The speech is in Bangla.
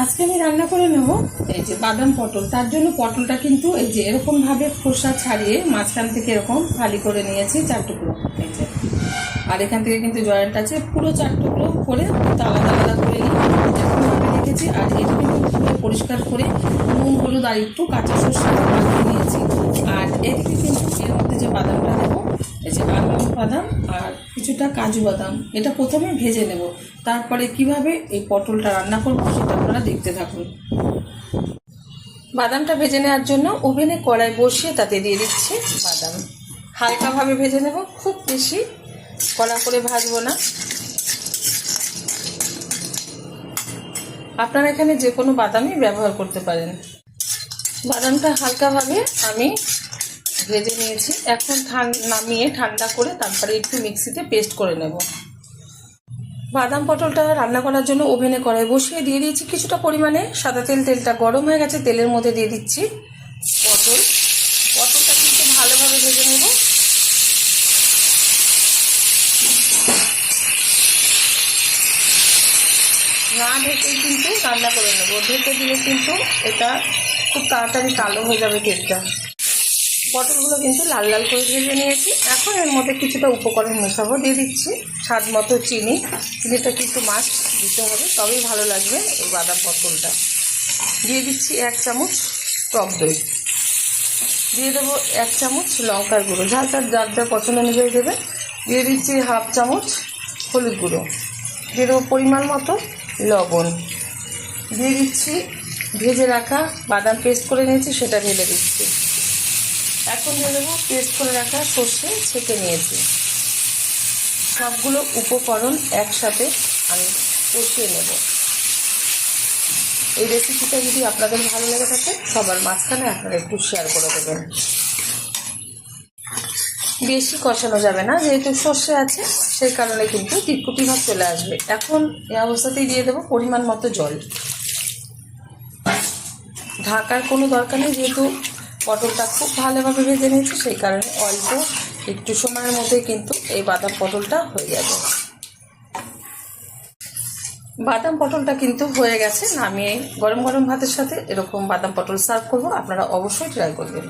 আজকে আমি রান্না করে নেব এই যে বাদাম পটল। তার জন্য পটলটা কিন্তু এই যে এরকম ভাবে খোসা ছাড়িয়ে মাঝখান থেকে এরকম ফালি করে নিয়েছি 4 টুকরো। এই যে আর এখান থেকে কিন্তু জয়েন্ট আছে, পুরো 4 টুকরো করে আলাদা আলাদা করে নিয়ে এরকমভাবে রেখেছি। আর এটা কিন্তু ধুয়ে পরিষ্কার করে নুন হলুদ আর একটু কাঁচা সরষে মাখিয়ে নিয়েছি। আর এদিকে কিন্তু এর মধ্যে যে বাদামটা দেবো, এই যে আলমন্ড বাদাম আর কিছুটা কাজু বাদাম, এটা প্রথমে ভেজে নেব, তারপরে কিভাবে এই পটলটা রান্না করব সেটা আপনারা দেখতে থাকুন। বাদামটা ভেজে নেওয়ার জন্য ওভেনে কড়াই বসিয়ে তাতে দিয়ে দিচ্ছি বাদাম। হালকাভাবে ভেজে নেব, খুব বেশি কড়া করে ভাজবো না। আপনারা এখানে যে কোনো বাদামই ব্যবহার করতে পারেন। বাদামটা হালকাভাবে আমি ভেজে নিয়েছি। এখন নামিয়ে ঠান্ডা করে তারপরে একটু মিক্সিতে পেস্ট করে নেব। বাদাম পটলটা রান্না করার জন্য ওভেনে কড়াই বসিয়ে দিয়ে দিয়েছি কিছুটা পরিমাণে সাদা তেল। তেলটা গরম হয়ে গেছে, তেলের মধ্যে দিয়ে দিচ্ছি পটলটা কিন্তু ভালোভাবে ভেজে নেব। না ঢেকেই কিন্তু রান্না করে নেব, ঢেকে দিলে কিন্তু এটা খুব তাড়াতাড়ি কালো হয়ে যাবে তেলটা। পটলগুলো কিন্তু লাল লাল করে ভেজে নিয়েছি। এখন এর মধ্যে কিছুটা উপকরণ মেশাবো, দিয়ে দিচ্ছি স্বাদ মতো চিনি। চিনিটা কিন্তু মাছ দিতে হবে, তবেই ভালো লাগবে এই বাদাম পটলটা। দিয়ে দিচ্ছি 1 চামচ টক দই, দিয়ে দেবো 1 চামচ লঙ্কার গুঁড়ো, ঝালটা যার যার পছন্দ অনুযায়ী দেবে। দিয়ে দিচ্ছি 1/2 চামচ হলুদ গুঁড়ো, দিয়ে দেবো পরিমাণ মতো লবণ, দিয়ে দিচ্ছি ভেজে রাখা বাদাম পেস্ট করে নিয়েছি সেটা ঢেলে দিচ্ছি। এখন দিয়ে দেবো পেস্ট করে রাখা সর্ষে ছেঁকে নিয়েছি। সবগুলো উপকরণ একসাথে আমি কষিয়ে নেব। এই রেসিপিটা যদি আপনাদের ভালো লেগে থাকে সবার মাঝখানে আপনারা একটু শেয়ার করে দেবেন। বেশি কষানো যাবে না, যেহেতু সর্ষে আছে সেই কারণে কিন্তু টিটকুটি ভাব চলে আসবে। এখন এই অবস্থাতেই দিয়ে দেবো পরিমাণ মতো জল। ঢাকার কোনো দরকার নেই, যেহেতু পটলটা খুব ভালোভাবে ভেজে নিয়েছি সেই কারণে অল্প একটু সময়ের মধ্যে কিন্তু এই বাদাম পটলটা হয়ে যাবে। বাদাম পটলটা কিন্তু হয়ে গেছে, নামিয়ে গরম গরম ভাতের সাথে এরকম বাদাম পটল সার্ভ করবো। আপনারা অবশ্যই ট্রাই করবেন।